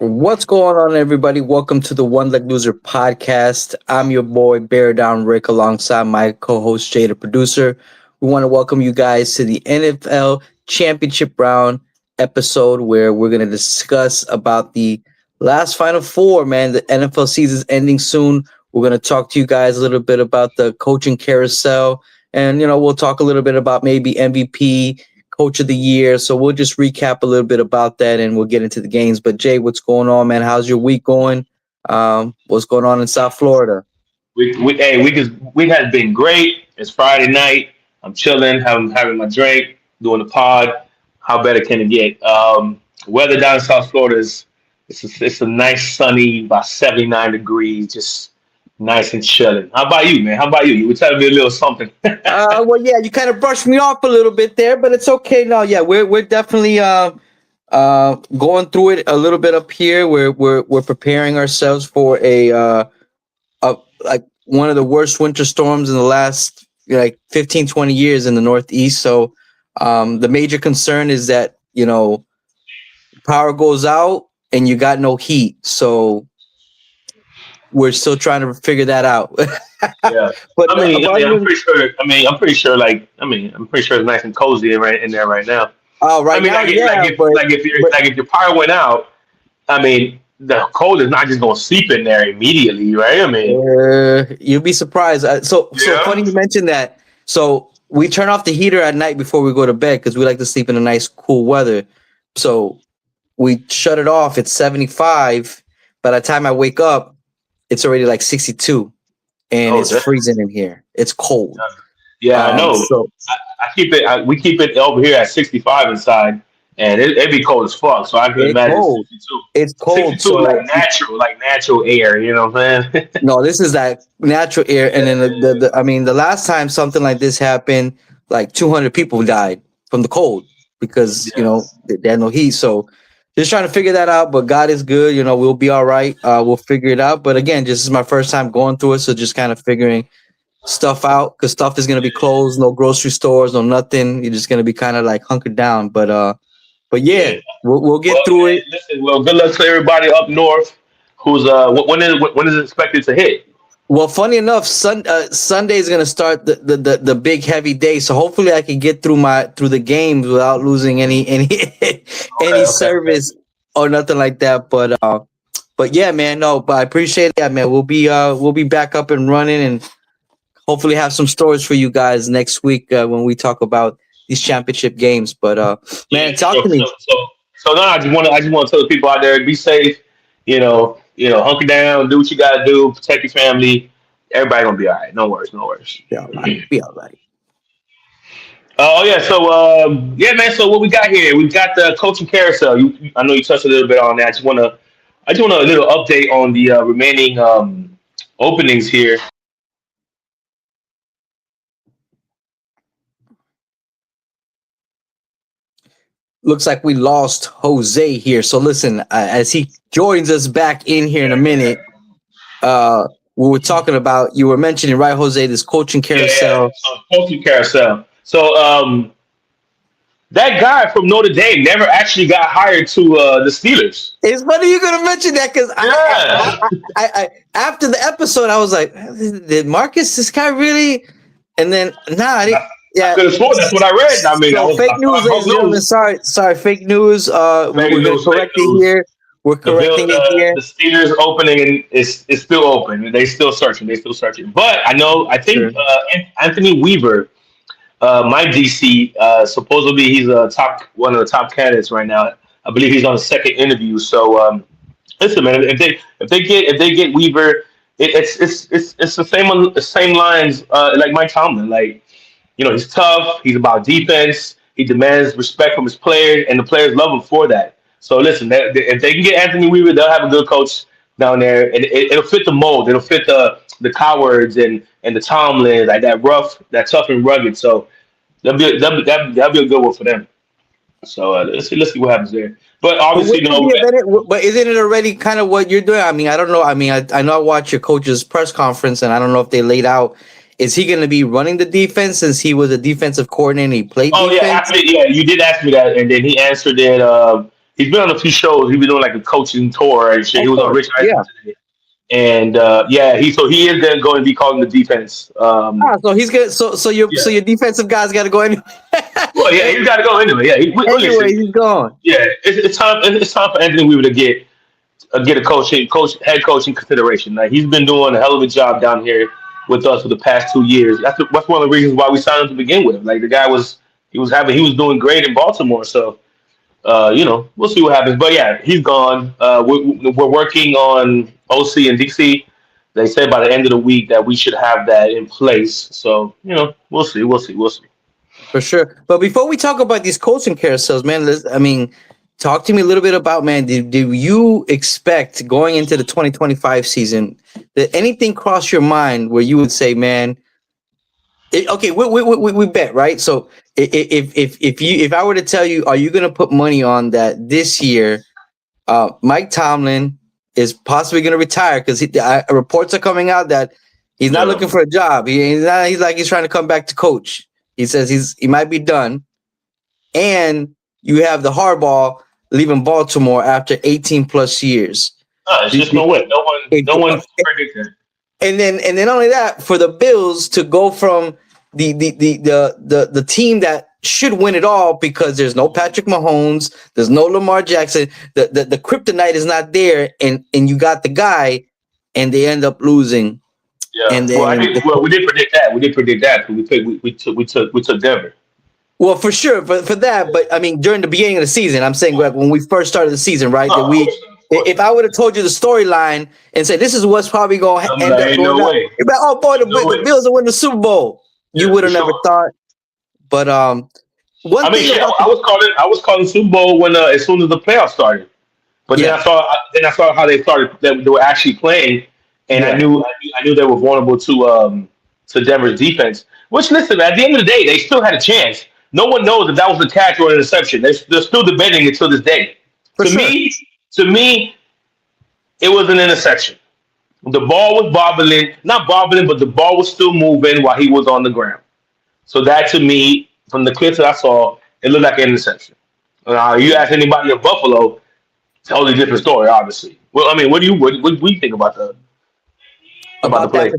What's going on, everybody? Welcome to the One Leg Loser podcast. I'm your boy, Bear Down Rick, alongside my co-host, Jay, the producer. We want to welcome you guys to the NFL Championship Round episode where we're going to discuss about the last Final Four, man. The NFL season's ending soon. We're going to talk to you guys a little bit about the coaching carousel. And, we'll talk a little bit about maybe MVP, Coach of the Year. So we'll just recap a little bit about that and we'll get into the games. But Jay, what's going on, man? How's your week going? What's going on in South Florida? Week has been great. It's Friday night. I'm chilling, having my drink, doing the pod. How better can it get? Weather down in South Florida it's a nice sunny, about 79 degrees, just nice and chilling. How about you, man? How about you? You were telling me a little something. Well, yeah, you kind of brushed me off a little bit there, but it's okay. No, yeah, we're definitely going through it a little bit up here. We're preparing ourselves for a like one of the worst winter storms in the last 15, 20 years in the Northeast. So the major concern is that power goes out and you got no heat. So we're still trying to figure that out. Yeah, but I'm pretty sure. I'm pretty sure it's nice and cozy in there right now. Oh, right now, if your power went out, the cold is not just going to seep in there immediately, right? You'll be surprised. So funny you mentioned that. So we turn off the heater at night before we go to bed because we like to sleep in a nice, cool weather. So we shut it off. It's 75. By the time I wake up, it's already like 62, and it's freezing in here. It's cold. Yeah, I know. So we keep it over here at 65 inside, and it'd be cold as fuck. So I can imagine cold. 62. It's cold. 62 so like natural air. You know what I'm saying? No, this is like natural air. And then the last time something like this happened, like 200 people died from the cold because they had no heat. So just trying to figure that out, but God is good. We'll be all right. We'll figure it out. But again, this is my first time going through it, so just kind of figuring stuff out because stuff is going to be closed. No grocery stores, no nothing. You're just going to be kind of like hunkered down. But yeah, we'll get through it. Listen, well, good luck to everybody up north. Who's when is it expected to hit? Well, funny enough, Sunday is going to start the big heavy day, so hopefully I can get through the games without losing any service or nothing like that. But yeah, man, no, but I appreciate that, man. We'll be back up and running, and hopefully have some stories for you guys next week when we talk about these championship games. But man, talk to me. So now I just want to tell the people out there, be safe. Hunker down, do what you gotta do, protect your family. Everybody gonna be all right. No worries. Be all right. Be all right. Oh yeah, so man. So what we got here? We've got the coaching carousel. I know you touched a little bit on that. I just want a little update on the remaining openings here. Looks like we lost Jose here. So listen, as he joins us back in here in a minute, we were talking about, you were mentioning, right, Jose, this coaching carousel. Yeah. So coaching carousel. So that guy from Notre Dame never actually got hired to the Steelers. It's funny you're gonna mention that because I after the episode I was like, did Marcus this guy really? And then yeah, that's what I read. So fake news, ladies and gentlemen. Sorry, fake news. We're gonna correct it here. We're correcting it here. The Steelers opening is still open. They're still searching. But I think Anthony Weaver, my DC, supposedly he's one of the top candidates right now. I believe he's on the second interview. So listen, man, if they get Weaver, it's the same lines like Mike Tomlin. Like, he's tough. He's about defense. He demands respect from his players, and the players love him for that. So listen, if they can get Anthony Weaver, they'll have a good coach down there, and it'll fit the mold. It'll fit the Cowards and the Tomlins, like that rough, that tough and rugged. So that'll be a good one for them. So let's see what happens there. But obviously, but isn't it already kind of what you're doing? I mean, I don't know. I mean, I know I watched your coach's press conference, and I don't know if they laid out. Is he going to be running the defense since he was a defensive coordinator? And he played defense? Yeah, you did ask me that, and then he answered it. he's been on a few shows. He's been doing like a coaching tour and shit. He Of was on course, Rich Eisen yeah. today, and he is gonna go and be calling the defense. So he's good. So Yeah. your defensive guys got to go in. Well, yeah, he's got to go anyway. Yeah, Anyway, listen. he's gone. Yeah, it's time. It's time for Anthony Weaver to get a head coaching consideration. Like he's been doing a hell of a job down here with us for the past 2 years. That's one of the reasons why we signed him to begin with. Like the guy he was doing great in Baltimore. So we'll see what happens. But yeah, he's gone. We're working on OC and DC. They said by the end of the week that we should have that in place. So we'll see. We'll see. For sure. But before we talk about these coaching carousels, man, talk to me a little bit about, man, do you expect going into the 2025 season that anything cross your mind where you would say, man, okay, we bet, right? So if I were to tell you, are you going to put money on that this year? Mike Tomlin is possibly going to retire because reports are coming out that he's not looking for a job. He's trying to come back to coach. He says he might be done, and you have the Harbaugh leaving Baltimore after 18 plus years. It's just no way. No one predicted. And then not only that, for the Bills to go from the team that should win it all because there's no Patrick Mahomes, there's no Lamar Jackson, the kryptonite is not there, and you got the guy, and they end up losing. Yeah. And then, we did predict that. We did predict that. We took Denver. Well, for sure, for that. But I mean, during the beginning of the season, I'm saying like when we first started the season, right? If I would have told you the storyline and said this is what's probably going to end up going no down, way. you'd be like, oh boy, the Bills will win the Super Bowl. You would have never thought. But I was calling Super Bowl when as soon as the playoffs started. But then I saw how they started. They were actually playing, and I knew they were vulnerable to Denver's defense. Which, listen, at the end of the day, they still had a chance. No one knows if that was a catch or an interception. They're still debating it to this day. To me, it was an interception. The ball was not bobbling, but the ball was still moving while he was on the ground. So that, to me, from the clips that I saw, it looked like an interception. You ask anybody in Buffalo, totally different story, obviously. Well, I mean, what do you think about the play?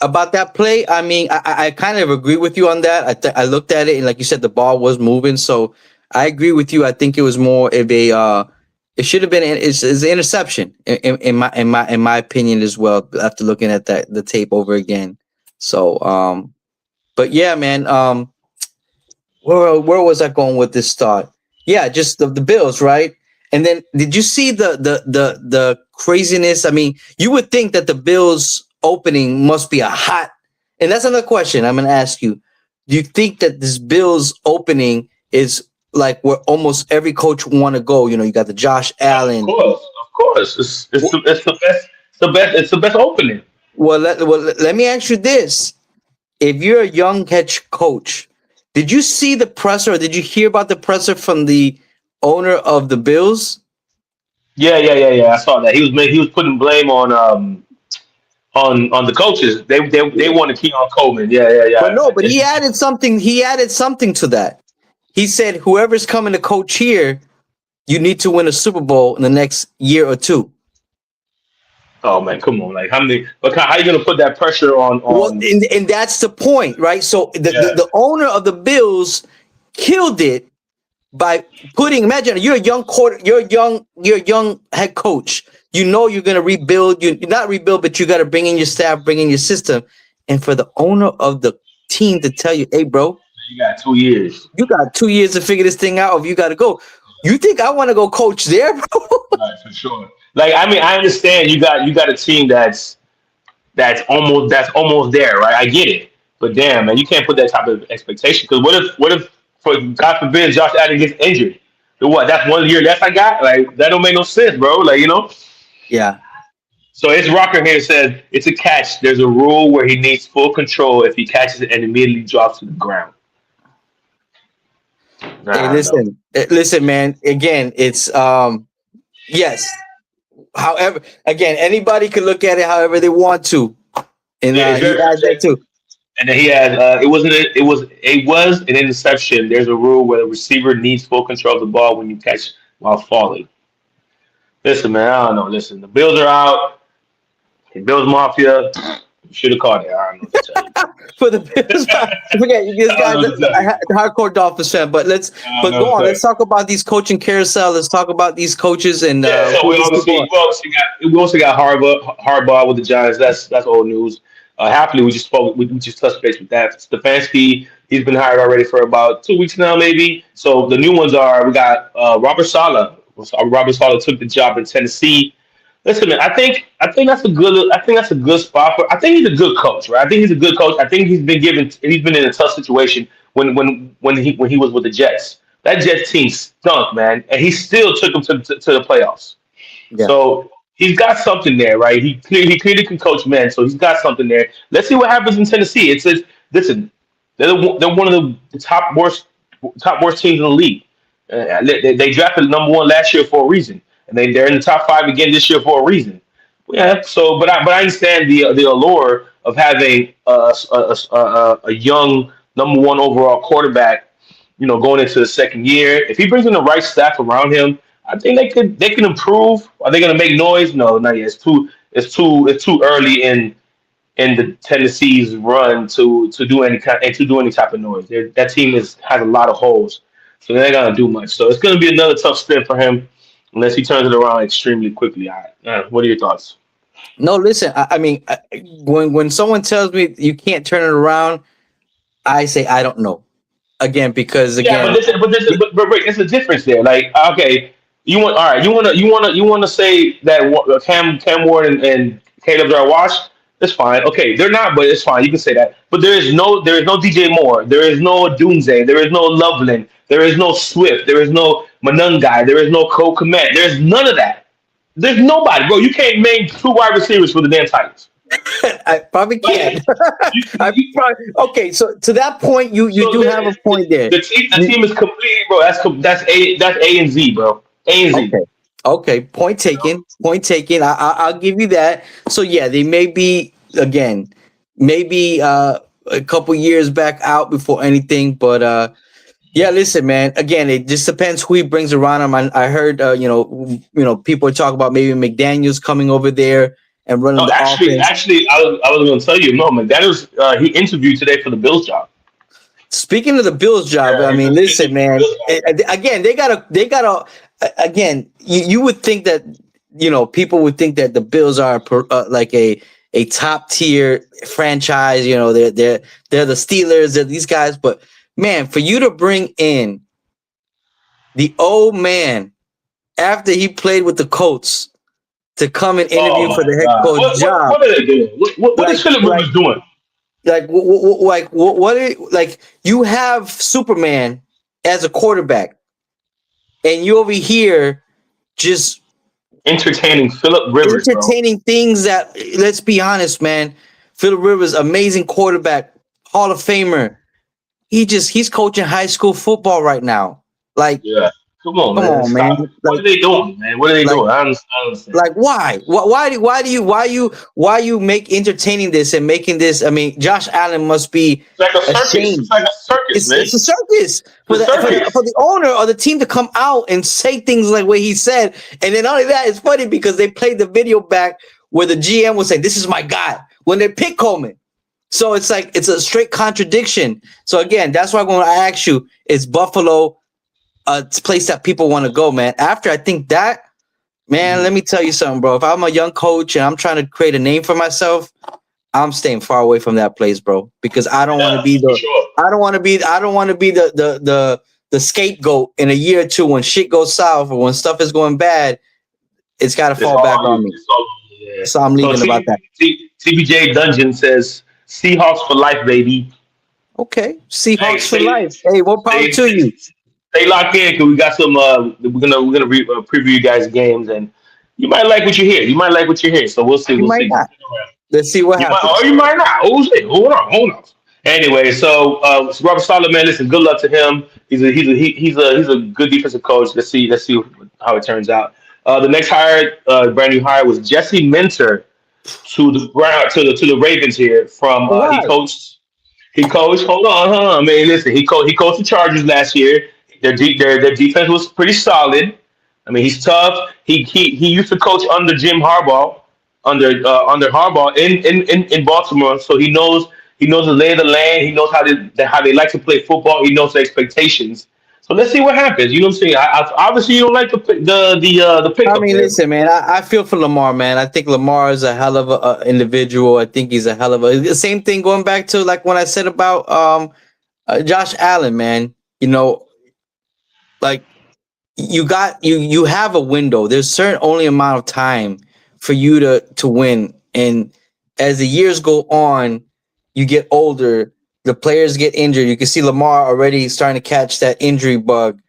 About that play? I mean, I kind of agree with you on that. I looked at it, and like you said, the ball was moving. So I agree with you. I think it was more of a. It should have been it's an interception in my opinion as well. After looking at the tape over again. So but yeah, man. Where was I going with this thought? Yeah, just the Bills, right? And then did you see the craziness? I mean, you would think that the Bills opening must be and that's another question I'm going to ask you. Do you think that this Bills opening is like where almost every coach want to go? You got the Josh Allen. Of course. It's the best opening. Well, let me ask you this. If you're a young head coach, did you see the presser or did you hear about the presser from the owner of the Bills? Yeah. I saw that. He was putting blame on the coaches. They wanted Keon Coleman. Yeah. But he added something. He added something to that. He said, whoever's coming to coach here, you need to win a Super Bowl in the next year or two. Oh man, come on! Like how are you gonna put that pressure on? Well, and that's the point, right? So the owner of the Bills killed it by putting. Imagine you're a young head coach. You're gonna rebuild. You're not rebuild, but you got to bring in your staff, bring in your system, and for the owner of the team to tell you, "Hey, bro, you got 2 years. You got 2 years to figure this thing out. If you got to go, you think I want to go coach there, bro?" Right, for sure. Like I mean, I understand you got a team that's almost there, right? I get it, but damn, man, you can't put that type of expectation. Because what if for God forbid Josh Allen gets injured? Then what? That's 1 year less I got. Like that don't make no sense, bro. Like Yeah. So it's Rocker here said it's a catch. There's a rule where he needs full control if he catches it and immediately drops to the ground. Hey, listen, man. Again, it's yes. However, again, anybody can look at it however they want to, and he adds that too. And then he had it was an interception. There's a rule where the receiver needs full control of the ball when you catch while falling. Listen, man, I don't know. Listen, the Bills are out. The Bills Mafia should have caught it. I don't know what to tell you. For the Bills. Forget this I don't guy's know what to tell you. a hardcore Dolphins fan. But I don't but know go what to on. tell Let's you. talk about these coaching carousel. Let's talk about these coaches and Yeah, so who this could go on. we also got Harbaugh with the Giants. That's old news. Happily, we just touched base with that. Stefanski, he's been hired already for about 2 weeks now, maybe. So the new ones are we got Robert Sala. Robert Sala took the job in Tennessee. Listen, man, I think that's a good spot for. I think he's a good coach, right? I think he's a good coach. I think he's been in a tough situation when he was with the Jets. That Jets team stunk, man, and he still took them to the playoffs. Yeah. So he's got something there, right? He clearly can coach men, so he's got something there. Let's see what happens in Tennessee. It says, listen, they're one of the top worst teams in the league. They drafted number one last year for a reason, and they're in the top five again this year for a reason. Yeah. So, but I understand the allure of having a young number one overall quarterback. Going into the second year, if he brings in the right staff around him, I think they can improve. Are they going to make noise? No, not yet. It's too early in the Tennessee's run to do any type of noise. That team has a lot of holes, so they're not gonna do much. So it's gonna be another tough stint for him unless he turns it around extremely quickly. All right. What are your thoughts? No, listen. I mean, when someone tells me you can't turn it around, I say I don't know. Again, because Yeah, but again, listen, but wait, there's a difference there. Like, okay, all right, you wanna say that Cam Ward and Caleb are washed. That's fine. Okay, they're not, but it's fine. You can say that. But there is no DJ Moore. There is no Dunze. There is no Loveland. There is no Swift. There is no Manungai. There is no Cole Komet. There's none of that. There's nobody, bro. You can't name two wide receivers for the damn Titans. I probably Like, can't. you, I you, probably, okay. So to that point, you so do have a point there. the team is completely, bro. That's A and Z, bro. A and Z. Okay. Okay. Point taken. Point taken. I'll give you that. So yeah, they may be again, maybe a couple years back out before anything, but yeah. Listen, man. Again, it just depends who he brings around him. I heard people talk about maybe McDaniel's coming over there and running No, the offense. I was going to tell you, no, man. That was he interviewed today for the Bills job. Speaking of the Bills job, Yeah, I he mean, listen, interviewed for the man. Bills job. Again, they gotta. Again, you would think that people would think that the Bills are like a top tier franchise. They're the Steelers. They're these guys, but man, for you to bring in the old man after he played with the Colts to come and Oh interview for my the head God! coach job, What are they doing? What is like Philip like Rivers doing? like you have Superman as a quarterback, and you over here just Entertaining Philip Rivers, bro. entertaining things that, let's be honest, man. Philip Rivers, amazing quarterback, Hall of Famer. He's coaching high school football right now. Like, Yeah. Come on, come man. on, man. Stop it. What are they doing, man? What are they Like, doing? I don't understand. like why? Why you make entertaining this and making this? I mean, Josh Allen must be It's like a circus. ashamed. It's like a circus, man. It's a circus for It's a for circus. the owner or the team to come out and say things like what he said, and then not only that, it's funny because they played the video back where the GM was saying, "This is my guy," when they pick Coleman. So it's like it's a straight contradiction. So again, that's why when I ask you, is Buffalo a place that people want to go, man? After I think that, man, let me tell you something, bro. If I'm a young coach and I'm trying to create a name for myself, I'm staying far away from that place, bro, because I don't want Yeah, to be for the sure. I don't want to be the scapegoat in a year or two when shit goes south or when stuff is going bad. It's got to It's fall back all on you. me. It's all you. Yeah. So I'm So leaving about that. TBJ Dungeon says Seahawks for life, baby. Okay, Hey, Seahawks for stay, life. Hey, more power stay, to stay, you. stay locked in because we got some. Preview you guys games, and you might like what you hear. You might like what you hear. So we'll see. You We'll might see. not. Let's see what You might, or happens. you might not. Oh shit! Hold on. Anyway, so Robert Saleh, man, listen. Good luck to him. He's a good defensive coach. Let's see how it turns out. The next brand new hire was Jesse Minter to the Brown to the Ravens here from he Why? coached he coached. Hold on. I mean, listen. He coached the Chargers last year. Their defense was pretty solid. I mean, he's tough. He used to coach under Jim Harbaugh, under Harbaugh in Baltimore, so he knows the lay of the land. He knows how they like to play football. He knows the expectations. So let's see what happens. You know what I'm saying? Obviously, you don't like the I pickup mean, there. listen, man. I feel for Lamar, man. I think Lamar is a hell of a individual. I think he's a hell of a. The same thing going back to like when I said about Josh Allen, man. You know, like you have a window. There's certain only amount of time for you to win, and as the years go on, you get older. The players get injured. You can see Lamar already starting to catch that injury bug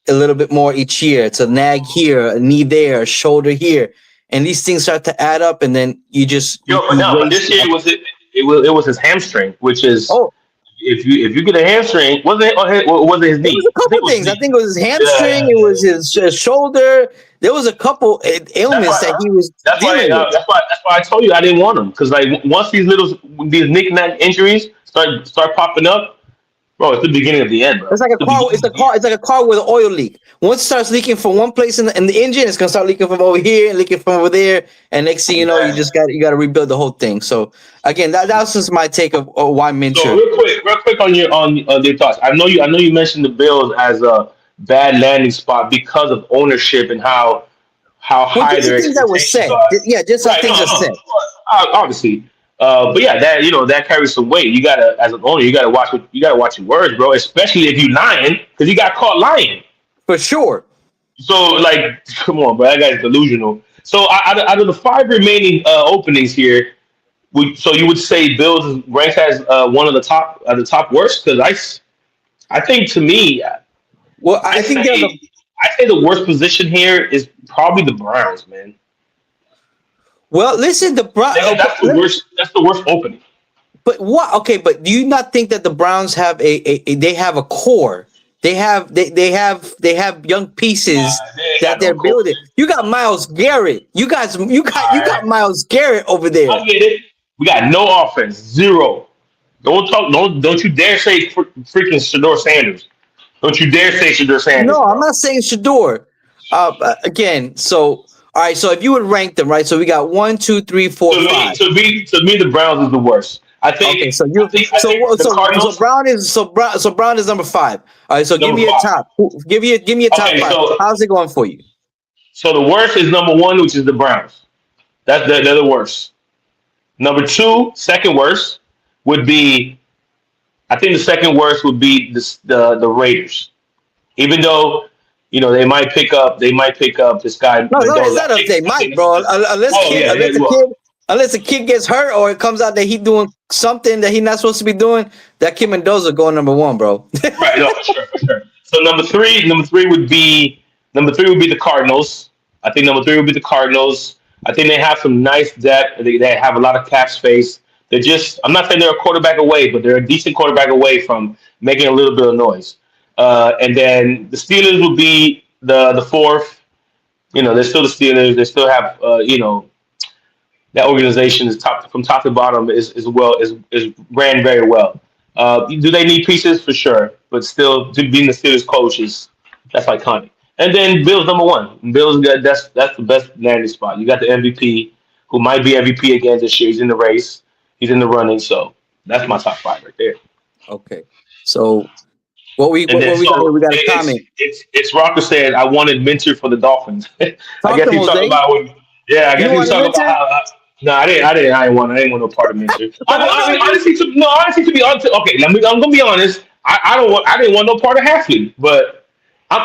a little bit more each year. It's a nag here, a knee there, a shoulder here, and these things start to add up, and then you just Yo, but you no, but waste. this year it was his hamstring, which is Oh, if you get a hamstring, was it his it was knee? a I think couple it was his things. I knee. think it was his Yeah, hamstring. yeah, It yeah. was his shoulder. There was a couple That's ailments why. that he was That's why. dealing with. That's why I told you I didn't want him because like once these knick-knack injuries start popping up, bro, it's the beginning of the end, bro. It's like a It's the car. beginning It's of a the end. car. It's like a car with an oil leak. Once it starts leaking from one place in the engine, it's gonna start leaking from over here and leaking from over there. And next thing you know, Exactly. you got to rebuild the whole thing. So again, that's just my take of why So Minter. real quick on your thoughts. I know you mentioned the Bills as a bad landing spot because of ownership and how Well, high just the their things that were expectations said. are. Yeah, just how Right? No, things are no, said. obviously. But yeah, that carries some weight. You gotta, as an owner, you gotta watch your words, bro. Especially if you lying, because you got caught lying. For sure. So like, come on, bro, that guy's delusional. So out of the five remaining openings here, so you would say Bills is ranked as one of the top worst? Because I think to me, Well, I I think they're the say I say the worst position here is probably the Browns, man. well. Listen, That's the worst. That's the worst opening. but what? Okay, but do you not think that the Browns have they have a core? They have young pieces They ain't that got no they're core. building. You got Miles Garrett. You All got right, Miles Garrett over I there. get it. We got no offense, zero. Don't talk. Don't you dare say freaking Shador Sanders. Don't you dare say Shador Sanders, No, I'm bro. not saying Shador. Again, so all right. So if you would rank them, right? So we got one, two, three, four, To me, five. the Browns is the worst. I Okay, think. so I think. I think the Cardinals Brown is number five. All right, so give number me a five. top. Give me a top Okay, five. so How's it going for you? so the worst is number one, which is the Browns. They're the worst. Number two, second worst would be. I think the second worst would be the Raiders. Even though they might pick up this guy No, no, it's Mendoza. not I a think they I might, think. bro. Oh yeah, yeah, you are. Unless a kid gets hurt or it comes out that he doing something that he's not supposed to be doing, that kid Mendoza going number one, bro. Right, no, for sure, for sure. So number three would be the Cardinals. I think number three would be the Cardinals. I think they have some nice depth. They have a lot of cap space. They're just I'm not saying they're a quarterback away, but they're a decent quarterback away from making a little bit of noise. And then the Steelers would be the fourth. They're still the Steelers. They still have that organization is from top to bottom is ran very well. Do they need pieces for sure? But still, being the Steelers coach that's iconic. And then Bills number one. Bills that's the best landing spot. You got the MVP who might be MVP again this year. He's in the race. He's in the running. So that's my top five right there. Okay, so And then what we got here? so We got a it's comment. it's it's Rocker said I wanted Minter for the Dolphins. I Talk guess to he's talking Jose. about when. Yeah, I You guess he was want a talking about mentor? how. No, I didn't want no part of Minter. But hold on. Honestly, to be honest, okay, I'm gonna be honest. I didn't want no part of Halfley, but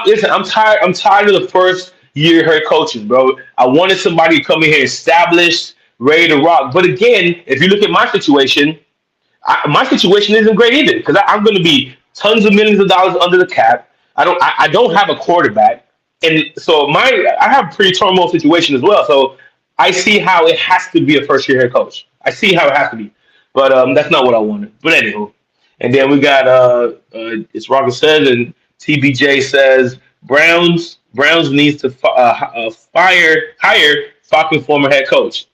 listen, I'm tired. I'm tired of the first year head coaches, bro. I wanted somebody to come in here established, ready to rock. But again, if you look at my situation isn't great either because I'm going to be tons of millions of dollars under the cap. I don't have a quarterback, and so I have a pretty turmoil situation as well. So I see how it has to be a first year head coach. I see how it has to be, but that's not what I wanted. But anywho, and then we got it's Rocket says and TBJ says Browns needs to hire Falcon former head coach.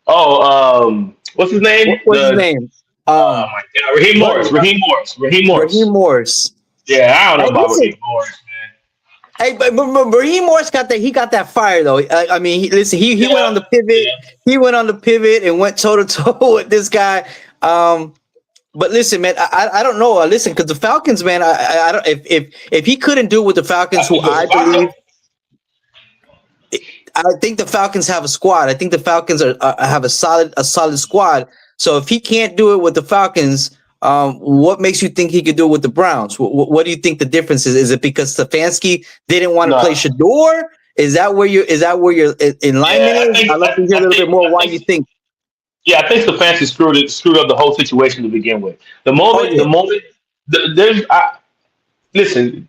Oh, what's his name? What's his name? Oh my God, Raheem What? Morris. Raheem Morris. Raheem Raheem Morris. Morris. Yeah, I don't Hey, know about listen. Raheem Morris, man. Hey, but Raheem Morris got that. He got that fire though. I mean, listen, he went Yeah, on the pivot. yeah. He went on the pivot and went toe to toe with this guy. But listen, man, I don't know. Listen, because the Falcons, man, I don't if he couldn't do it with the Falcons, I who think the I spot. believe, I think the Falcons have a squad. I think the Falcons have a solid squad. So if he can't do it with the Falcons, what makes you think he could do it with the Browns? What do you think the difference is? Is it because Stefanski didn't want to No, play Shador? Is that where your alignment yeah, is? I'd love to hear a little bit more I why think you think. yeah, I think Stefanski screwed up the whole situation to begin with. Oh The yeah, moment, there's listen.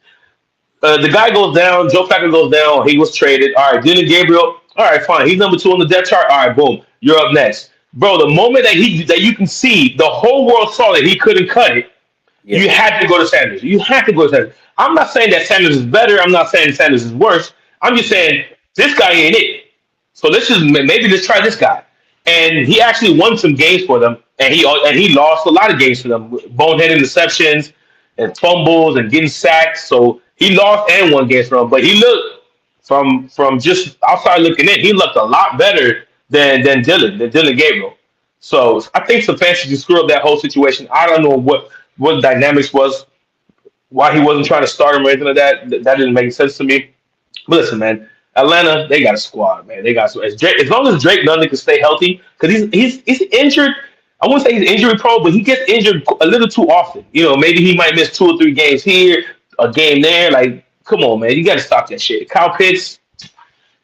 The guy goes down. Joe Flacco goes down. He was traded. All right, Dylan Gabriel. All right, fine. He's number two on the depth chart. All right, boom. You're up next, bro. The moment that you can see, the whole world saw that he couldn't cut it. yeah, You had to go to Sanders. You had to go to Sanders. I'm not saying that Sanders is better. I'm not saying Sanders is worse. I'm just saying this guy ain't it. So let's just maybe let's try this guy. And he actually won some games for them, and he lost a lot of games for them, bonehead interceptions and fumbles and getting sacked. So he lost and won games for them. But he looked from just outside looking in, he looked a lot better than Dylan Gabriel. So I think Stefanski just screwed up that whole situation. I don't know what dynamics was, why he wasn't trying to start him or anything like that. That didn't make sense to me. But listen, man, Atlanta, they got a squad, man. They got as long as Drake London can stay healthy, because he's injured. I wouldn't say he's injury prone, but he gets injured a little too often. You know, maybe he might miss 2 or 3 games here, a game there. Like, come on, man, you got to stop that shit. Kyle Pitts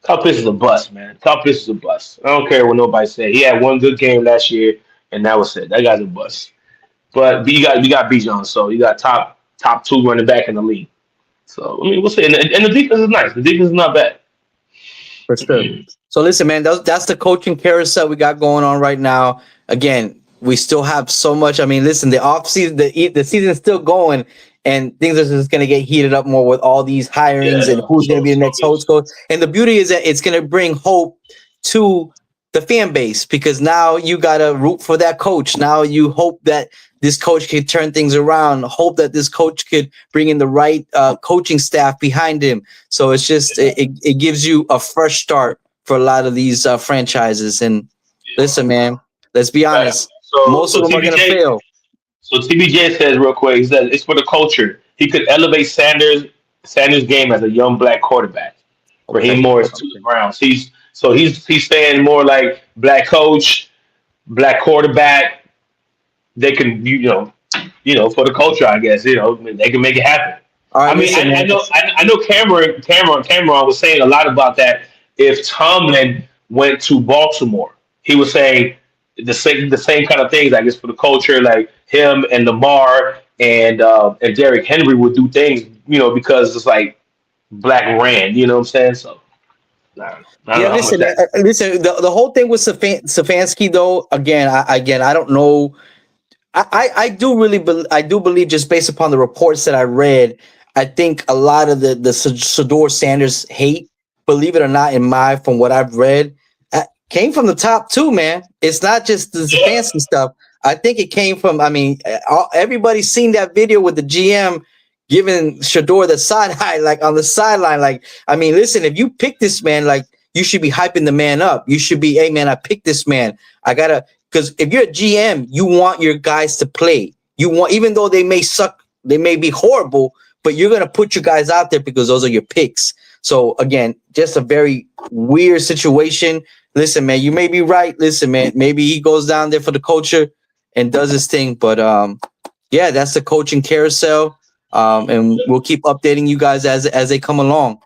is a bust, man. Kyle Pitts is a bust. I don't care what nobody say. He had one good game last year, and that was it. That guy's a bust. But you got Bijan, so you got top two running back in the league. So I mean, we'll see. And the defense is nice. The defense is not bad. for sure. So listen, man, that's the coaching carousel we got going on right now. Again, we still have so much. I mean, listen, the off season, the season's still going, and things are just going to get heated up more with all these hirings Yeah, and no, who's going to be the so next host coach. And the beauty is that it's going to bring hope to the fan base because now you got to root for that coach. Now you hope that this coach could turn things around. Hope that this coach could bring in the right coaching staff behind him. So it's just it gives you a fresh start for a lot of these franchises. And listen, man, let's be right. honest. So Most of so them are going to TBJ fail. so TBJ says real quick. He says it's for the culture. He could elevate Sanders' game as a young black quarterback. Raheem Okay. Morris to the Okay. Browns. He's saying more like black coach, black quarterback. They can for the culture, I guess they can make it happen. All right. I mean, Listen, man. I know Cameron was saying a lot about that. If Tomlin went to Baltimore, he was saying the same kind of things. I guess for the culture, like him and Lamar and Derrick Henry would do things, because it's like Black Rand. You know what I'm saying? So I don't Yeah, know how much listen, that. listen. The whole thing with Stefanski, though, again, I don't know. I do really I do believe just based upon the reports that I read, I think a lot of the Shador Sanders hate, believe it or not, in my from what I've read, came from the top two, man. It's not just the Yeah, fancy stuff. I think it came from. I mean, everybody's seen that video with the GM giving Shador the side eye, like on the sideline. Like, I mean, listen, if you pick this man, like you should be hyping the man up. You should be, hey man, I picked this man. I gotta because if you're a GM, you want your guys to play. You want, even though they may suck, they may be horrible, but you're gonna put your guys out there because those are your picks. So again, just a very weird situation. Listen, man, you may be right. Listen, man, maybe he goes down there for the culture and does his thing. But yeah, that's the coaching carousel. And we'll keep updating you guys as they come along.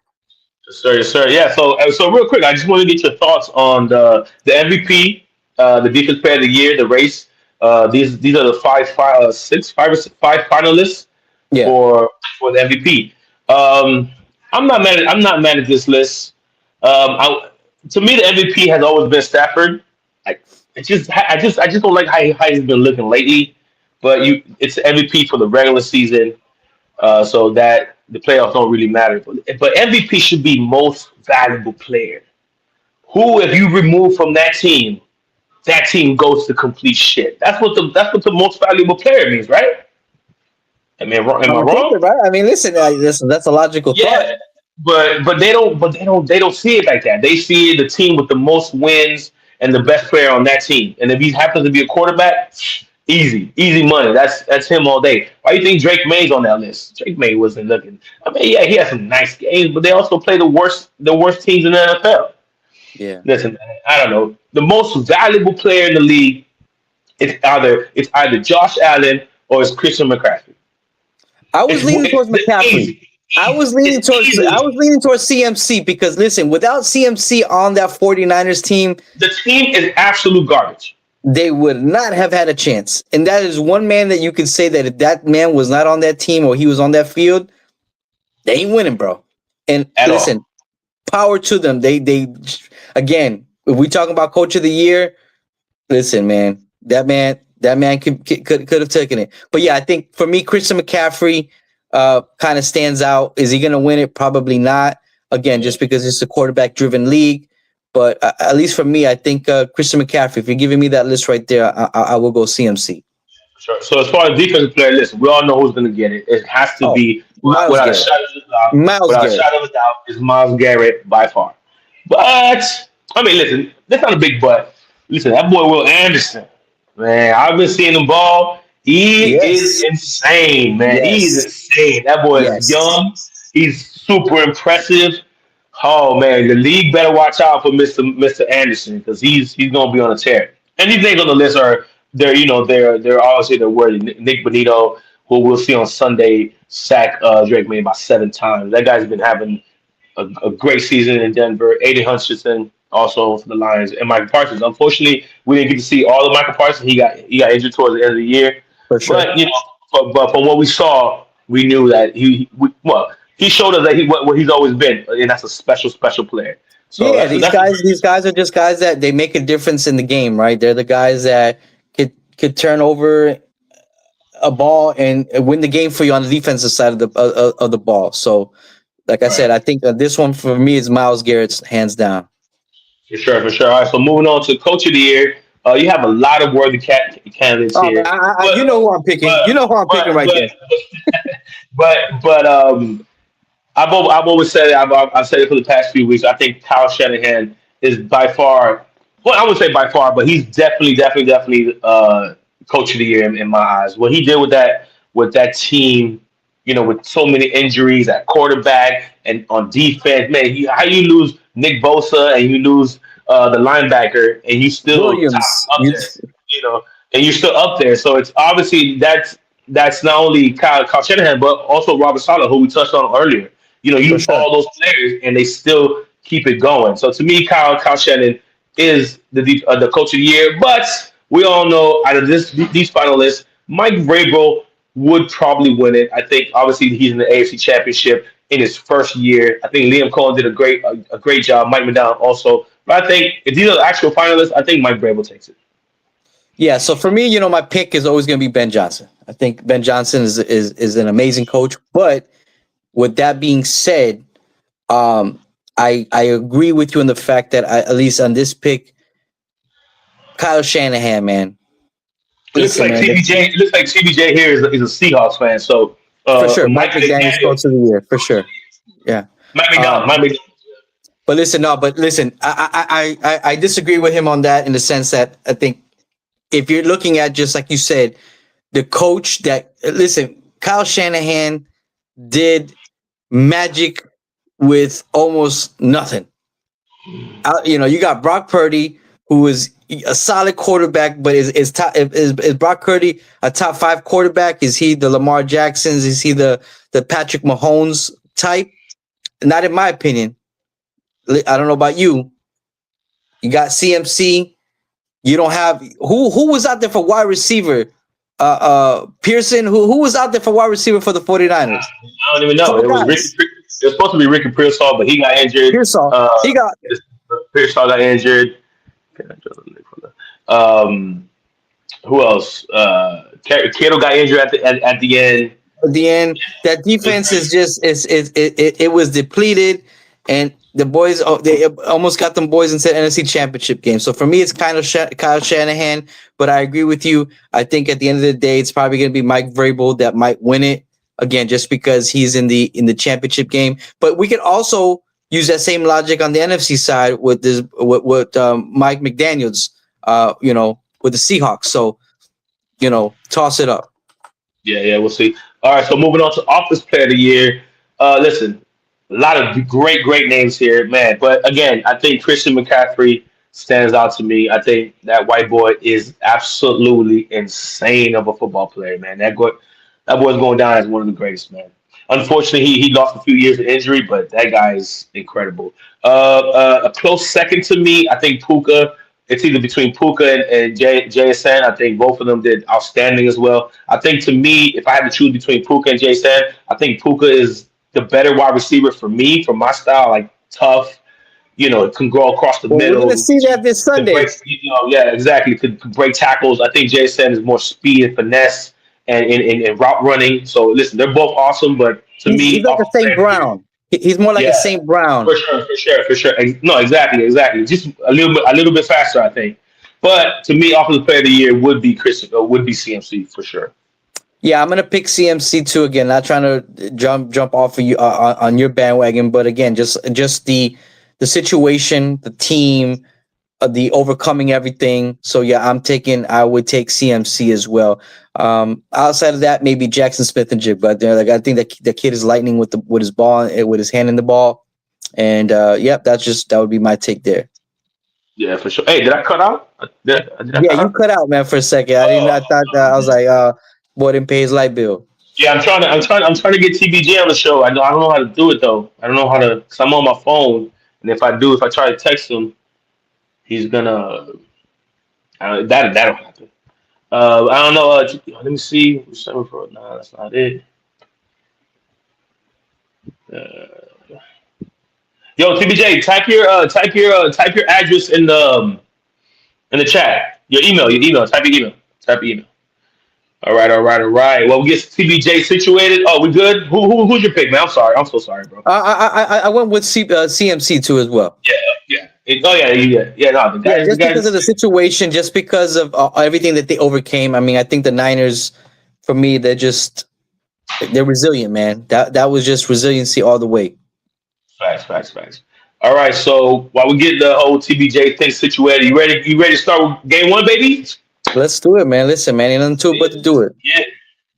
yes, sir, yes, sir. Yeah. So real quick, I just want to get your thoughts on the MVP, the Defense Player of the Year, the race. These are the five finalists Yeah. for the MVP. I'm not mad at this list. To me, the MVP has always been Stafford. I, I just don't like how he's been looking lately. But it's the MVP for the regular season, so that the playoffs don't really matter. But MVP should be most valuable player. Who, if you remove from that team goes to complete shit. That's what the most valuable player means, right? Am I On wrong? paper, right? I mean, listen, that's a logical thought. Yeah, but they don't see it like that. They see the team with the most wins and the best player on that team. And if he happens to be a quarterback, easy money. That's him all day. Why do you think Drake May's on that list? Drake May wasn't looking. I mean, yeah, he had some nice games, but they also play the worst teams in the NFL. Yeah. Listen, man, I don't know. The most valuable player in the league, it's either Josh Allen or it's Christian McCaffrey. I was leaning towards It's McCaffrey. easy. I was leaning It's towards I easy. was leaning towards CMC because listen, without CMC on that 49ers team, The team is absolute garbage they would not have had a chance. And that is one man that you could say that if that man was not on that team or he was on that field, they ain't winning, bro. And at all. listen, power to them. They again, if we talking about coach of the year, listen, man, that man could have taken it. But yeah, I think for me, Christian McCaffrey kind of stands out. Is he going to win it? Probably not. Again, just because it's a quarterback driven league. But at least for me, I think Christian McCaffrey. If you're giving me that list right there, I will go CMC. Sure. So as far as defensive player, listen, we all know who's going to get it. It has to Oh, be Miles without a Garrett. shadow of a doubt. Miles Without a Garrett. shadow of a doubt, is Miles Garrett by far. But I mean, listen, that's not a big but. Listen, that boy Will Anderson, man, I've been seeing him ball. He is Yes. insane, man. He is Yes. insane. That boy is Yes. young. He's super impressive. Oh man, the league better watch out for Mister Anderson because he's gonna be on a tear. And these names on the list are they're obviously they're worthy. Nick Bonito, who we'll see on Sunday, sack Drake May about 7 times. That guy's been having a great season in Denver. Aiden Hutchinson also for the Lions, and Michael Parsons. Unfortunately, we didn't get to see all of Michael Parsons. He got injured towards the end of the year, For sure. but but from what we saw, we knew that he showed us that what he's always been, and that's a special player. So Yeah, that's these that's guys, these guys are just guys that they make a difference in the game, right? They're the guys that could turn over a ball and win the game for you on the defensive side of the ball. So, like I said, right. I think this one for me is Miles Garrett's hands down. For sure, for sure. All right, so moving on to Coach of the Year. You have a lot of worthy candidates Oh man, here, you but know who I'm picking. but You know who I'm but picking right but there. but I've always said it. I've said it for the past few weeks. I think Kyle Shanahan is by far, well, I would say by far, but he's definitely coach of the year in my eyes. What he did with that team, with so many injuries at quarterback and on defense, man, how you lose Nick Bosa and you lose the linebacker and you still top Williams, up there, you know, and you're still up there. So it's obviously that's not only Kyle Shanahan, but also Robert Saleh, who we touched on earlier. You for lose sure. all those players, and they still keep it going. So to me, Kyle Shannon is the coach of the year. But we all know out of these finalists, Mike Vrabel would probably win it. I think obviously he's in the AFC Championship in his first year. I think Liam Cohen did a great job. Mike McDonald also. But I think if these are the actual finalists, I think Mike Vrabel takes it. Yeah. So for me, my pick is always going to be Ben Johnson. I think Ben Johnson is an amazing coach. But with that being said, um, I agree with you in the fact that at least on this pick, Kyle Shanahan, man. It looks Listen, like man, CBJ. It looks like CBJ here is a Seahawks fan. So for sure, Mike Mike McDaniel's McDaniel, coach of the year, for sure. Yeah. Mike McDonald, Um, Mike McDonald. but listen, no, but listen, I disagree with him on that in the sense that I think if you're looking at just like you said, the coach that listen, Kyle Shanahan did magic with almost nothing. You got Brock Purdy, who is a solid quarterback, but is Brock Purdy a top 5 quarterback? Is he the Lamar Jacksons? Is he the Patrick Mahomes type? Not in my opinion. I don't know about you. You got CMC. You don't have who was out there for wide receiver? Pearson. Who was out there for wide receiver for the 49ers? I don't even know. Couple It was Ricky. guys. It was supposed to be Ricky Pearsall, but he got injured. Pearsall. He got Pearsall got injured. Um, who else? Kittle got injured at the end. at the end. That defense is just it was depleted, and the boys they almost got them boys into the NFC Championship game. So for me, it's kind of Kyle Shanahan, but I agree with you. I think at the end of the day, it's probably going to be Mike Vrabel that might win it. again, just because he's in the championship game. But we could also use that same logic on the NFC side with this with Mike McDaniel's, with the Seahawks. So toss it up. Yeah, yeah, we'll see. All right, so moving on to Office Player of the Year. Listen, a lot of great, great names here, man. But again, I think Christian McCaffrey stands out to me. I think that white boy is absolutely insane of a football player, man. That boy's going down as one of the greatest, man. Unfortunately, he lost a few years of injury, but that guy is incredible. A close second to me, I think Puka. It's either between Puka and JSN. I think both of them did outstanding as well. I think to me, if I had to choose between Puka and JSN, I think Puka is the better wide receiver for me, for my style, like tough, can go across the Well, we're middle. gonna see that this Could break, Sunday. yeah, exactly. Could break tackles. I think JSN is more speed and finesse and route running. So listen, they're both awesome, but to He's me, like a offensive Saint player of the year, Brown. He's more like a yeah, Saint Brown. for sure, for sure, for sure. No, exactly, exactly. Just a little bit faster, I think. But to me, offensive player of the year would be would be CMC for sure. Yeah, I'm gonna pick CMC too again. Not trying to jump off of you on your bandwagon, but again, just the situation, the team, the overcoming everything. So yeah, I would take CMC as well. Outside of that, maybe Jackson Smith and Jig, but like I think that the kid is lightning with his ball, with his hand in the ball, and yep, that would be my take there. Yeah, for sure. Hey, did I cut out? Did I Yeah, cut you out? cut out, man, for a second. I didn't. Oh, I thought that I was like, boy didn't pay his light bill. yeah. I'm trying to get TBJ on the show. I don't know how to do it though. I don't know how to. Cause I'm on my phone, and if I try to text him, he's gonna. That'll happen. I don't know. Let me see. No, that's not it. Uh, Yo, TBJ, type your address in the chat. Your email. Type your email. Type your email. All right, all right, all right. Well, we get TBJ situated. Oh, we good? Who's your pick, man? I'm sorry. I'm so sorry, bro. I went with CMC too as well. Yeah, yeah. Oh yeah, yeah, yeah. No, the Yeah, guy, the just because of guy. the situation, just because of everything that they overcame. I mean, I think the Niners, for me, they're resilient, man. That was just resiliency all the way. Facts, facts, facts. All right, so while we get the whole TBJ thing situated, you ready? You ready to start with game one, baby? Let's do it, man. Listen, man, ain't nothing to it but to do it. Yeah,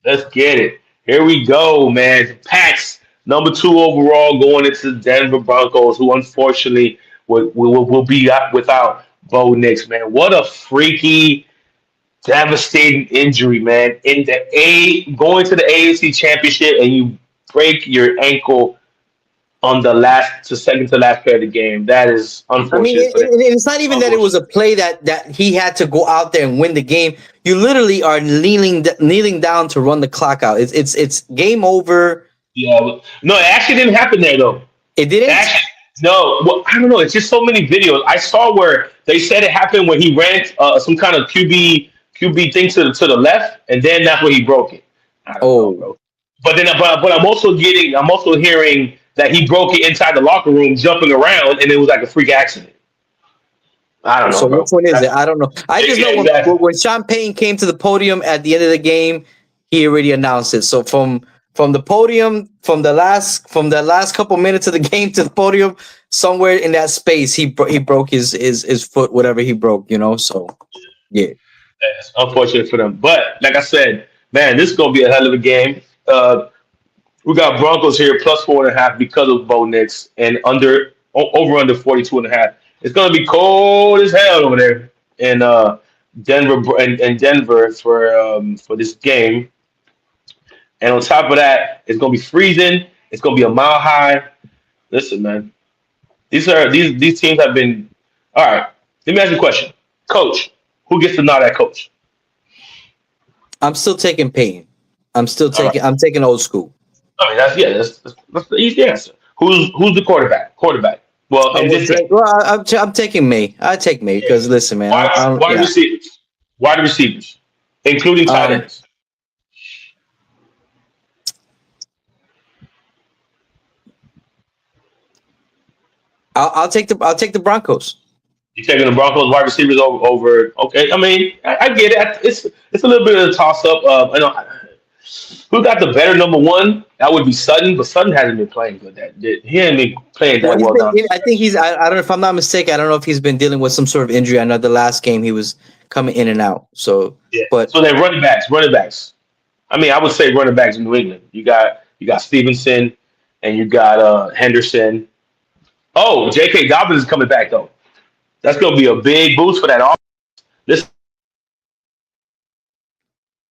let's get it. Here we go, man. Pats number 2 overall going into the Denver Broncos, who unfortunately will be out without Bo Nix, man. What a freaky, devastating injury, man. In the going to the AFC Championship and you break your ankle on the last to second to last play of the game. That is I mean, unfortunate for them. it's not even that it was a play that he had to go out there and win the game. You literally are kneeling down to run the clock out. It's game over. Yeah, no, it actually didn't happen there though. It didn't. Actually, no. Well, I don't know. It's just so many videos I saw where they said it happened when he ran some kind of QB thing to the left, and then that's where he broke it. I don't know, Oh, bro. But I'm also hearing that he broke it inside the locker room, jumping around, and it was like a freak accident. I don't know, so bro. which one is it? I don't know. I just Yeah, know exactly. when Sean Payton came to the podium at the end of the game, he already announced it. So from the podium, from the last couple minutes of the game to the podium, somewhere in that space, he broke his foot, whatever he broke. So yeah. It's unfortunate for them. But like I said, man, this is gonna be a hell of a game. We got Broncos here plus 4.5 because of Bo Nix and over under 42.5. It's gonna be cold as hell over there in Denver and Denver for this game. And on top of that, it's gonna be freezing. It's gonna be a mile high. Listen, man, these teams have been all right. Let me ask you a question, Coach. Who gets to nod at Coach? I'm still taking Payton. All right. I'm taking old school. I mean, that's the easy answer. Who's the quarterback? Quarterback. Well, in this game, I'm taking May. I take May because listen, man. wide Yeah. receivers, wide receivers, including tight Um, ends. I'll take the Broncos. You taking the Broncos wide receivers over? Okay, I mean, I get it. It's a little bit of a toss up. Who got the better number one? That would be Sutton, but Sutton hasn't been playing good. He hasn't been playing Well, that he's well been. down the I think stretch. he's. I don't know if I'm not mistaken. I don't know if he's been dealing with some sort of injury. I know the last game he was coming in and out. So, Yeah. but So they're running backs. Running backs. I mean, I would say running backs in New England. You got Stevenson, and you got Henderson. Oh, J.K. Dobbins is coming back though. That's going to be a big boost for that offense. This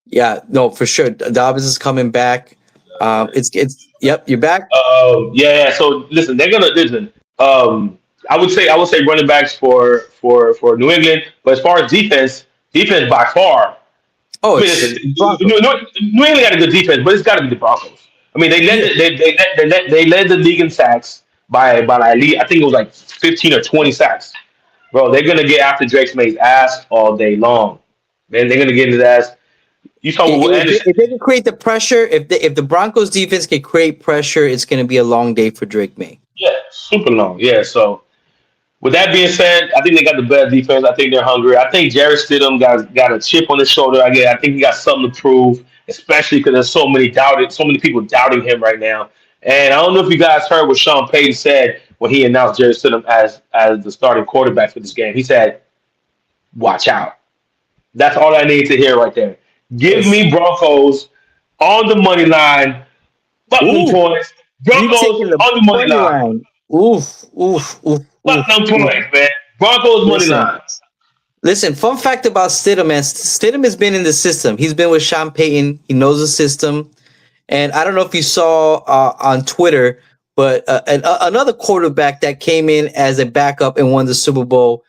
yeah, no, for sure. Dobbins is coming back. It's. Yep, you're back. Yeah. So listen, they're gonna listen. I would say running backs for New England, but as far as defense by far. Oh, I mean, it's listen, Broncos. New England got a good defense, but it's got to be the Broncos. I mean, Yeah, they led the league in sacks by like, I think it was like 15 or 20 sacks. Bro, they're gonna get after Drake May's ass all day long. Man, they're gonna get into his ass. You saw what Anderson if they did. can create the pressure, if the Broncos defense can create pressure, it's going to be a long day for Drake May. Yeah, super long. Yeah, so with that being said, I think they got the best defense. I think they're hungry. I think Jared Stidham got a chip on his shoulder. I think he got something to prove, especially because there's so many people doubting him right now. And I don't know if you guys heard what Sean Payton said when he announced Jared Stidham as the starting quarterback for this game. He said, "Watch out." That's all I need to hear right there. Give Yes. me Broncos on the money line. Fuck them Ooh, points. you Broncos taking the on the money money line. line? Oof, oof, oof, Fuck oof, them oof. points, man. Broncos money Listen, line. listen. Fun fact about Stidham, man. Stidham has been in the system. He's been with Sean Payton. He knows the system. And I don't know if you saw on Twitter, but another quarterback that came in as a backup and won the Super Bowl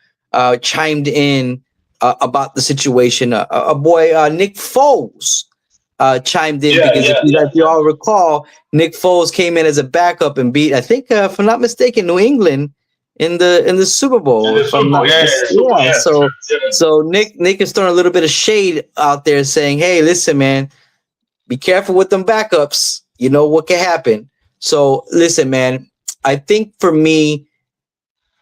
chimed in about the situation. A boy, Nick Foles, chimed in Yeah, because yeah, yeah, if you all recall, Nick Foles came in as a backup and beat, I think, if I'm not mistaken, New England in the Super yeah. Bowl. The If I'm Super Bowl, not, the Super Bowl, yeah. yeah, for sure. So Yeah. Nick is throwing a little bit of shade out there, saying, "Hey, listen, man, be careful with them backups. You know what can happen." So listen, man, I think for me,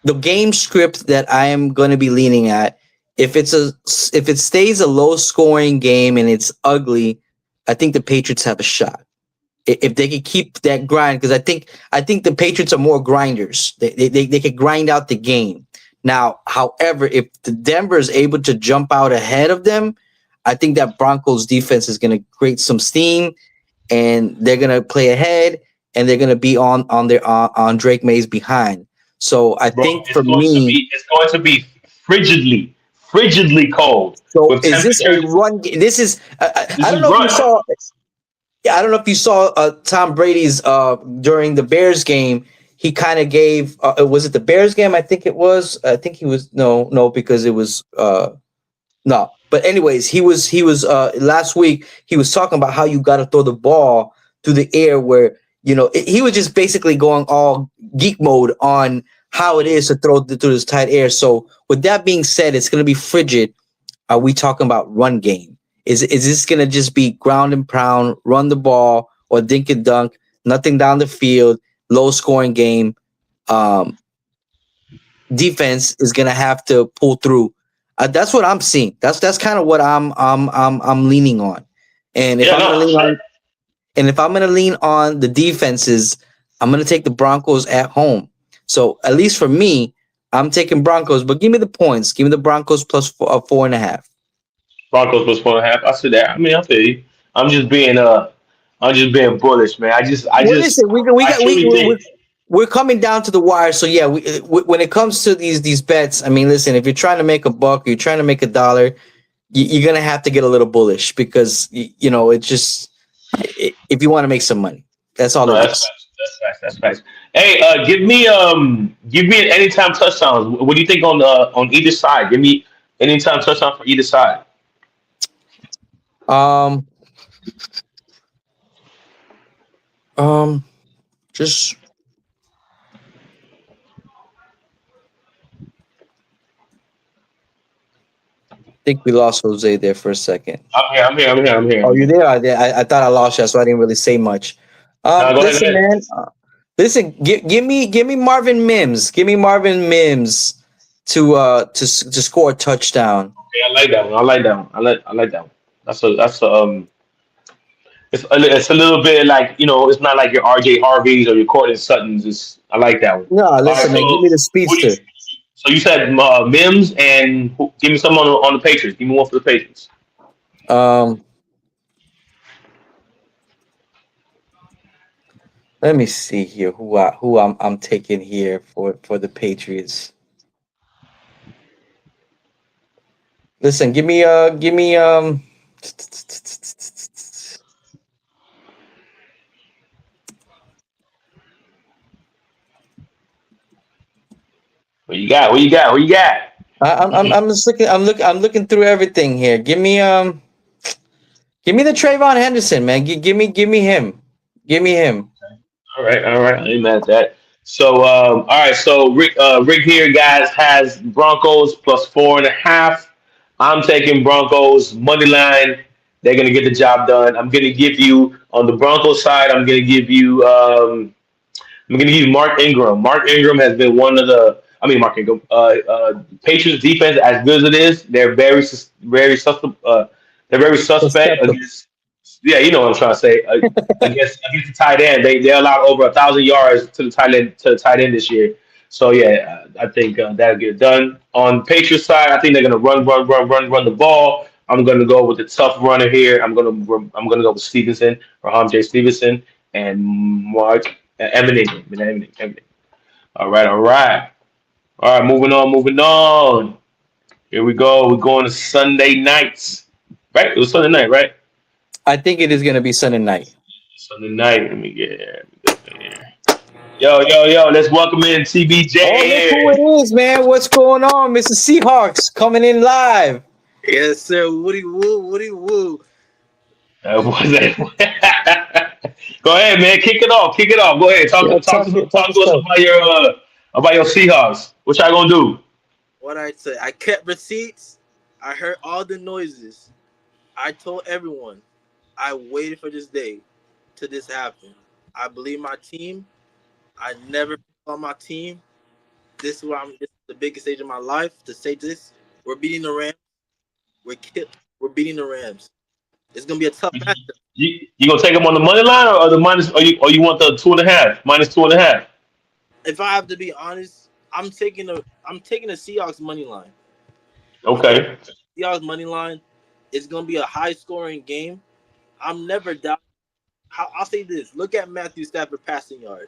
the game script that I am going to be leaning at, if it stays a low scoring game and it's ugly, I think the Patriots have a shot. If they could keep that grind, because I think the Patriots are more grinders. They could grind out the game. Now, however, if the Denver is able to jump out ahead of them, I think that Broncos defense is going to create some steam, and they're going to play ahead, and they're going to be on Drake May's behind. So I Bro, think for me, it's going to be frigidly cold so with is this a temperatures. run? This is This I don't is know if you run. saw. Yeah, I don't know if you saw Tom Brady's during the Bears game. He kind of gave. Was it the Bears game? I think it was. I think he was no because it was no. But anyways, he was last week. He was talking about how you got to throw the ball through the air, where he was just basically going all geek mode on how it is to throw through this tight air. So with that being said, it's going to be frigid. Are we talking about run game? Is this gonna just be ground and pound, run the ball, or dink and dunk, nothing down the field, low scoring game? Um, Defense is gonna have to pull through. That's what I'm seeing. That's kind of what I'm leaning on. And if Yeah, I'm no, gonna for lean sure. on and if I'm gonna lean on the defenses, I'm gonna take the Broncos at home. So at least for me, I'm taking Broncos. But give me the points. Give me the Broncos plus 4.5. Broncos plus 4.5. I see that. I mean, I feel you. I'm just being I'm just being bullish, man. Well, listen, we I got truly think. we're coming down to the wire. So yeah, when it comes to these bets, I mean, listen, if you're trying to make a buck, you're trying to make $1, you're gonna have to get a little bullish because it's just if you want to make some money, that's all No, it that's is. facts. That's facts. That's facts. Hey, give me an anytime touchdowns. What do you think on either side? Give me anytime touchdown for either side. Um, um, just think we lost Jose there for a second. I'm here. I'm here. I'm here. I'm here. Oh, I'm you here. there? I thought I lost you, so I didn't really say much. Now go ahead. Go Listen, ahead. man. Listen, give me Marvin Mims. Give me Marvin Mims to score a touchdown. Okay, I like that one. I like that one. I like that one. That's a It's a little bit like it's not like your RJ Harveys or your Cortland Suttons. I like that one. No, All right, listen, so man. Give me the what do you, speedster. so you said Mims and give me some on the Patriots. Give me one for the Patriots. Um, Let me see here who I'm taking here for the Patriots. Listen, give me. What you got? What you got? What you got? I'm just looking. I'm looking through everything here. Give me the Trayvon Henderson, man. Give me him. Give me him. All right. I ain't mad at that. So, all right. So, Rick here, guys, has Broncos plus 4.5. I'm taking Broncos money line. They're gonna get the job done. I'm gonna give you on the Broncos side. I'm going to use Mark Ingram. Mark Ingram has been one of the. I mean, Mark Ingram. Patriots defense, as good as it is, they're very suspect Susceptible. against. Yeah, you know what I'm trying to say. Against the tight end, they allowed over 1,000 yards to the tight end this year. So yeah, I think that'll get it done. On Patriots side, I think they're going to run the ball. I'm going to go with the tough runner here. I'm going to go with Stevenson or J. Stevenson and Mark Eminem. All right, all right. All right, moving on. Here we go. We're going to Sunday nights. Right? It was Sunday night, right? I think it is gonna be Sunday night. Sunday night. Let me get here. Let me get here. Yo. Let's welcome in Oh, look TBJ who here. it is, man. What's going on, Mr. Seahawks? Coming in live. Yes, sir. Woody woo, Woody woo. Was Go ahead, man. Kick it off. Kick it off. Go ahead. Yeah, talk Talk your to us stuff. about your Seahawks. What y'all gonna do? What I say? I kept receipts. I heard all the noises. I told everyone. I waited for this day to this happen. I believe my team. I never on my team. This is where I'm. This is the biggest stage of my life to say this. We're beating the Rams. We're beating the Rams. It's gonna be a tough matchup. You gonna take them on the money line or the minus? Or you want the 2.5 minus 2.5? If I have to be honest, I'm taking the Seahawks money line. I'm taking Okay. the Seahawks money line. It's gonna be a high scoring game. I'm never doubt. I'll say this: look at Matthew Stafford passing yard.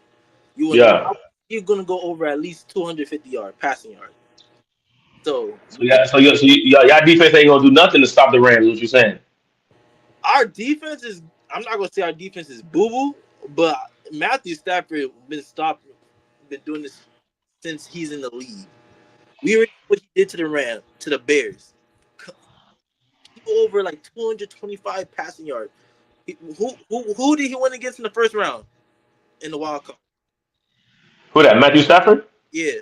You will Yeah. you're gonna go over at least 250 yard passing yard. So So yeah. Y'all defense ain't gonna do nothing to stop the Rams. What you saying? our defense is. I'm not gonna say our defense is boo boo, but Matthew Stafford been doing this since he's in the league. We already know what he did to the to the Bears. He go over like 225 passing yards. Who did he win against in the first round in the wild card? Who that? Matthew Stafford? Yeah,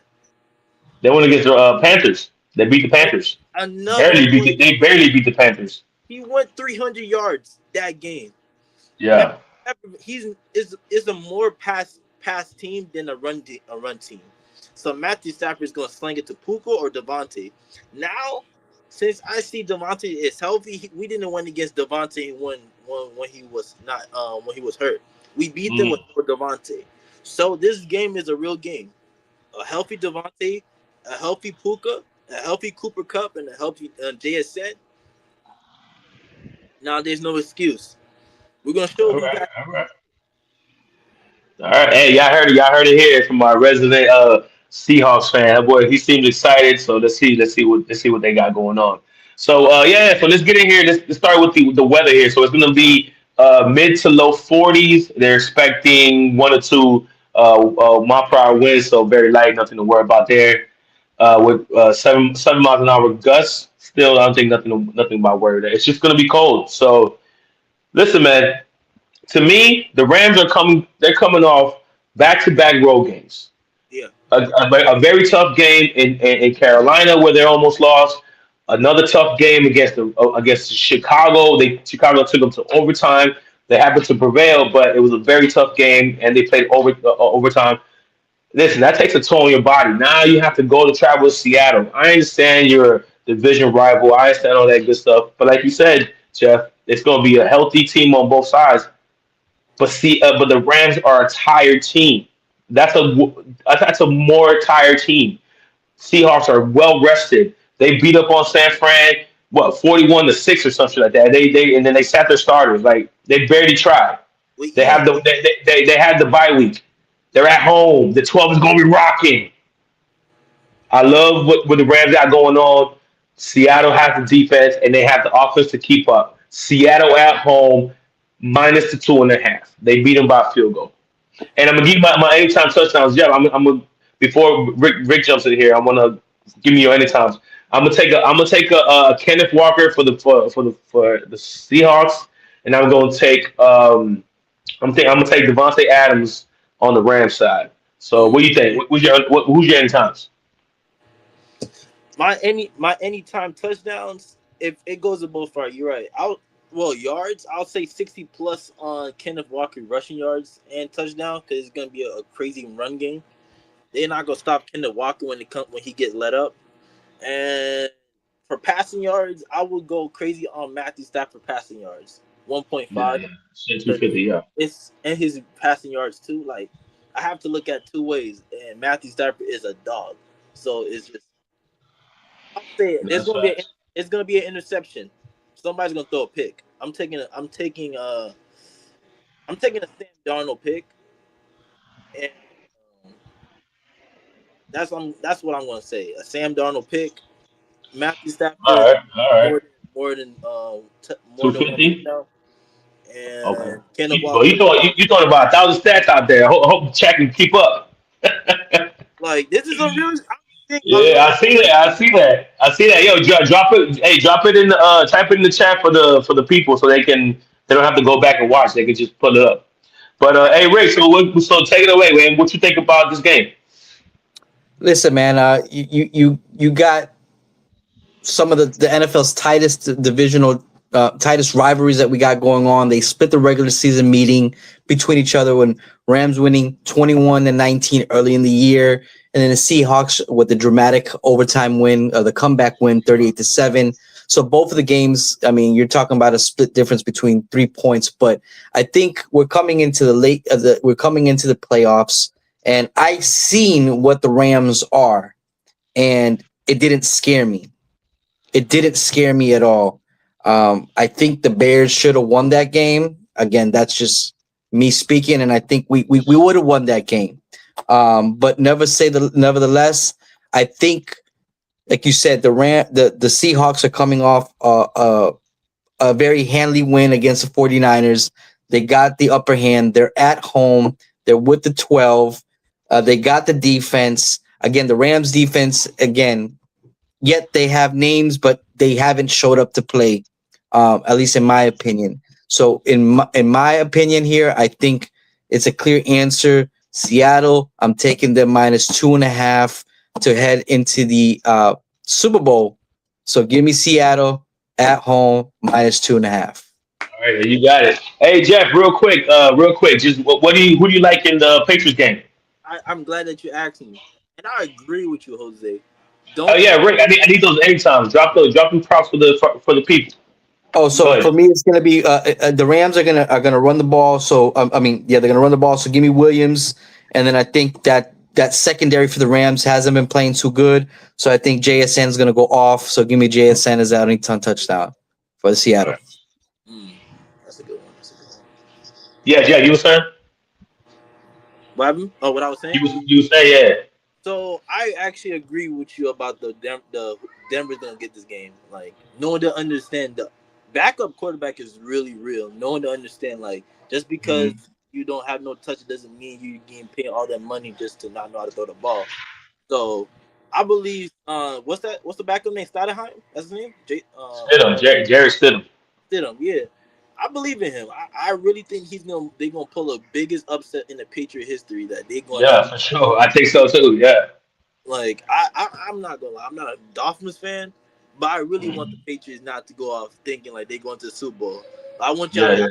They went against the Panthers. They beat the no, Panthers. another one. They barely beat the Panthers. He went 300 yards that game. Matt Yeah. Stafford, is a more pass team than a run team. So Matthew Stafford is going to sling it to Puka or Devontae. Now, since I see Devontae is healthy, we didn't win against Devontae when he was not when he was hurt. We beat them Mm. with Devontae. So this game is a real game. A healthy Devontae, a healthy Puka, a healthy Cooper Cup, and a healthy JSN. Now there's no excuse. We're gonna show All who right. got. All right. All right. Hey, y'all heard it. Y'all heard it here from our resident Seahawks fan. That boy, he seems excited. So let's see what they got going on. So yeah. So let's get in here. Let's start with the weather here. So it's gonna be mid to low 40s. They're expecting 1 or 2 mile per hour winds. So very light. Nothing to worry about there. With 7 miles an hour gusts. Still, I don't think nothing about worry there. It's just gonna be cold. So listen, man. To me, the Rams are coming. They're coming off back-to-back road games. Yeah, A very tough game in Carolina where they almost lost. Another tough game against Chicago. Chicago took them to overtime. They happened to prevail, but it was a very tough game, and they played overtime. Listen, that takes a toll on your body. Now you have to go to travel to Seattle. I understand you're a division rival. I understand all that good stuff, but like you said, Jeff. It's going to be a healthy team on both sides. But the Rams are a tired team. That's a more tired team. Seahawks are well rested. They beat up on San Fran, what 41-6 or something like that. They and then they sat their starters. Like they barely tried. Well, They yeah, have they had the bye week. They're at home. The 12 is gonna be rocking. I love what the Rams got going on. Seattle has the defense and they have the offense to keep up. Seattle at home minus the 2.5. They beat them by a field goal. And I'm gonna give you my anytime touchdowns. Yeah, I'm gonna before Rick jumps in here. I'm gonna give me your anytimes. I'm gonna take a Kenneth Walker for the Seahawks, and I'm gonna take I'm gonna take Devontae Adams on the Rams side. So what do you think? Who's your anytimes? my anytime touchdowns. If it goes to both far, you're right. Yards. I'll say 60 plus on Kenneth Walker rushing yards and touchdown because it's gonna be a crazy run game. They're not gonna stop Kenneth Walker when he gets let up. And for passing yards, I would go crazy on Matthew Stafford passing yards, Yeah, 1.5. yeah, 250. Yeah. It's and his passing yards too. Like I have to look at two ways, and Matthew Stafford is a dog. So it's just I'll say it. That's facts. It's gonna be an interception. Somebody's gonna throw a pick. I'm taking a Sam Darnold pick, and um, that's what I'm gonna say. A Sam Darnold pick. Matthew All Stafford right, all right. more Two than one fifty. touchdown, Okay. and Kenneth But Walker. you throwing about 1,000 stats out there. Hope the chat can keep up. Like this is a real. I think a Yeah, lot. I see that. I see that. I see that. Yo, drop it. Hey, drop it in the type it in the chat for the people so they don't have to go back and watch. They can just put it up. But hey, Ray, so take it away, man. What you think about this game? Listen, man. You got some of the NFL's tightest divisional, tightest rivalries that we got going on. They split the regular season meeting between each other when Rams winning 21-19 early in the year, and then the Seahawks with the dramatic overtime win, the comeback win, 38-7. So both of the games, I mean, you're talking about a split difference between 3 points, but I think we're coming into we're coming into the playoffs, and I seen what the Rams are, and it didn't scare me. It didn't scare me at all. I think the Bears should have won that game. Again, that's just me speaking, and I think we would have won that game. But nevertheless, I think, like you said, the Seahawks are coming off a very handily win against the 49ers. They got the upper hand. They're at home. They're with the 12. They got the defense. Again, the Rams defense, again, yet they have names, but they haven't showed up to play, at least in my opinion. So in my opinion here, I think it's a clear answer. Seattle, I'm taking them minus 2.5 to head into the Super Bowl. So give me Seattle at home minus 2.5. All right, you got it. Hey, Jeff, real quick. Just who do you like in the Patriots game? I'm glad that you asked me, and I agree with you, Jose. Oh Don't yeah, Rick. I need those anytimes. Drop them props for the people. Oh, Go so ahead. for me, it's gonna be the Rams are gonna run the ball. So I mean, yeah, they're gonna run the ball. So give me Williams, and then I think that secondary for the Rams hasn't been playing too good. So I think JSN is gonna go off. So give me JSN as out anytime touchdown for the All Seattle. right. mm, that's a good one. That's a good one. Yeah, you were saying? What happened? Oh, what I was saying. You say yeah. So I actually agree with you about the Denver's gonna get this game. Like no one to understand the backup quarterback is really real. No one to understand like just because Mhm. you don't have no touch doesn't mean you getting paid all that money just to not know how to throw the ball. So I believe what's the backup name? Stoudemire? That's his name? Stidham, Jerry Stidham. Stidham, yeah. I believe in him. I really think they're gonna pull a biggest upset in the Patriot history that they're gonna Yeah, for sure. I think so too. Yeah. like I'm not gonna lie, I'm not a Dolphins fan, but I really want the Mhm. Patriots not to go off thinking like they're going to the Super Bowl. I want y'all Yeah, to yeah,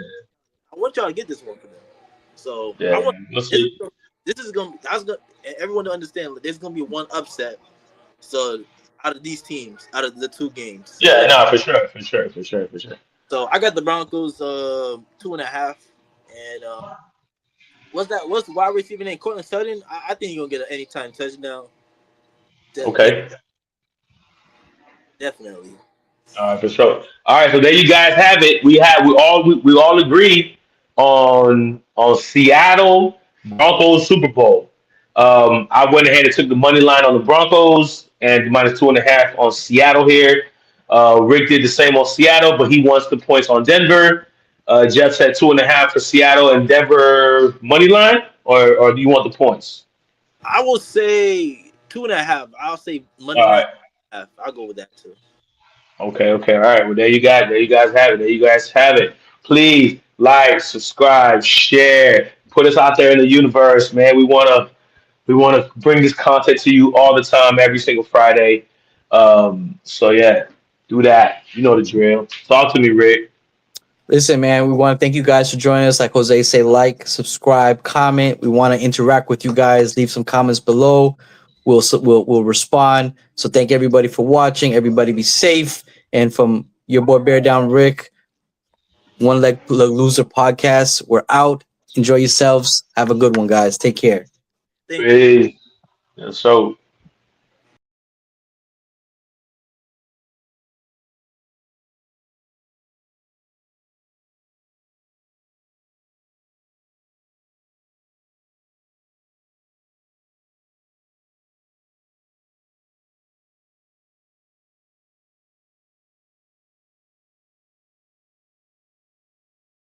I want y'all to get this one for them. So I yeah. want We'll this is see. gonna, this is gonna I was gonna everyone to understand like, there's gonna be one upset. So out of these teams, out of the two games. So Yeah, no, for sure, for sure, for sure, for sure. So I got the Broncos 2.5. And what's the wide receiver name? Cortland Sutton. I think he's gonna get an anytime touchdown. Okay. Definitely. All right, for sure. All right, so there you guys have it. We all agreed on Seattle Broncos Super Bowl. I went ahead and took the money line on the Broncos and -2.5 on Seattle here. Rick did the same on Seattle, but he wants the points on Denver. Jeff said 2.5 for Seattle and Denver money line, or do you want the points? I will say 2.5. I'll say All money line right. half. I'll go with that too. Okay, okay, all right. Well, there you got, there you guys have it. There you guys have it. Please like, subscribe, share, put us out there in the universe, man. We wanna bring this content to you all the time, every single Friday. So yeah, do that. You know the drill. Talk to me, Rick. Listen, man, we want to thank you guys for joining us. Like Jose say, like, subscribe, comment. We want to interact with you guys. Leave some comments below. We'll respond. So thank everybody for watching. Everybody be safe. And from your boy Bear Down Rick, One Leg Loser podcast. We're out. Enjoy yourselves. Have a good one, guys. Take care. Thank you. Peace. Yeah, so.